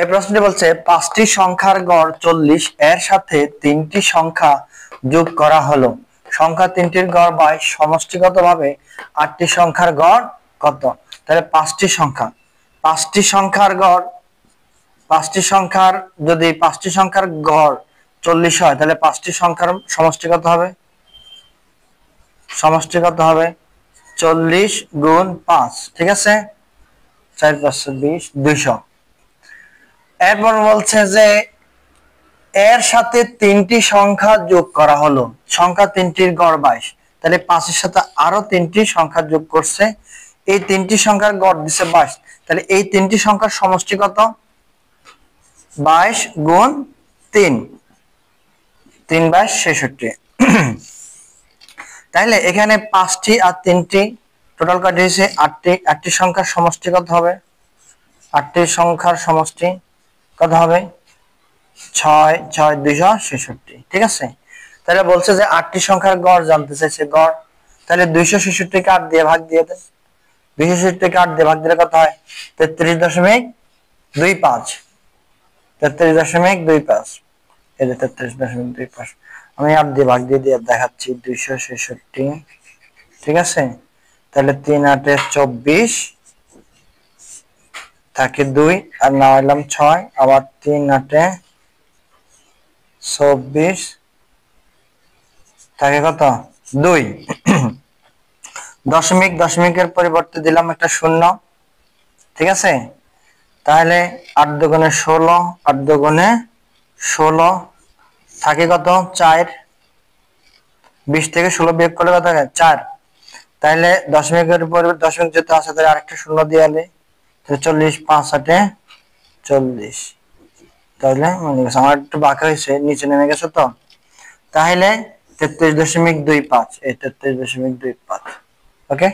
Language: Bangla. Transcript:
এই প্রশ্নটি বলছে 5টি সংখ্যার গড় 40 এর সাথে 3টি সংখ্যা যোগ করা হলো, সংখ্যা 3টির গড় 22, সমষ্টিগতভাবে 8টি সংখ্যার গড় কত? তাহলে 5টি সংখ্যার গড়, 5টি সংখ্যার যদি 5টি সংখ্যার গড় 40 হয় তাহলে 5টি সংখ্যার সমষ্টি কত হবে? সমষ্টি কত হবে? 40 গুণ 5, ঠিক আছে, 4 5 20, 200। এরপর বলছে যে এর সাথে 3টি সংখ্যা যোগ করা হলো, সংখ্যা 3টির গড় 22, তাহলে 5 এর সাথে আরো 3টি সংখ্যা যোগ করছে, এই 3টি সংখ্যার গড় দিছে 22, তাহলে এই 3টি সংখ্যার সমষ্টি কত? 22 গুণ 3, 3 22 66। তাহলে এখানে 5টি আর 3টি টোটাল কত হয়েছে? 8টি। 8টি সংখ্যার সমষ্টি কত হবে? 8টি সংখ্যার সমষ্টি কত হবে? 6 6 266, ঠিক আছে। তাহলে বলছে যে 8টি সংখ্যার গড় জানতে চাইছে, গড়, তাহলে 266 কে 8 দিয়ে ভাগ দিয়ে দেন। 266 কে 8 দিয়ে ভাগ দিলে কত হয়? 33.25, 33.25, এই যে 33.25 আমি 8 দিয়ে ভাগ দিয়ে দেখাচ্ছি 266, ঠিক আছে। তাহলে 3 8 24 থাকে 2 আর না হইলাম 6, আবার 3 8 24 থাকে কত? 2। দশমিকের পরিবর্তে দিলাম একটা শূন্য, ঠিক আছে। তাহলে 8 দুগুণে 16, 8 দুগুণে 16 থাকে কত? 4। 20 থেকে 16 বিয়োগ করলে কত হয়? 4। তাহলে দশমিকের পরিবর্তে দশমিক যেহেতু আছে তাহলে আরেকটা শূন্য দিয়ে আলে, তাহলে 40 5 8 40। তাহলে আমার একটু বাঁকা হয়েছে, নিচে নেমে গেছে তো, তাহলে 33.25, এই 33.25, ওকে।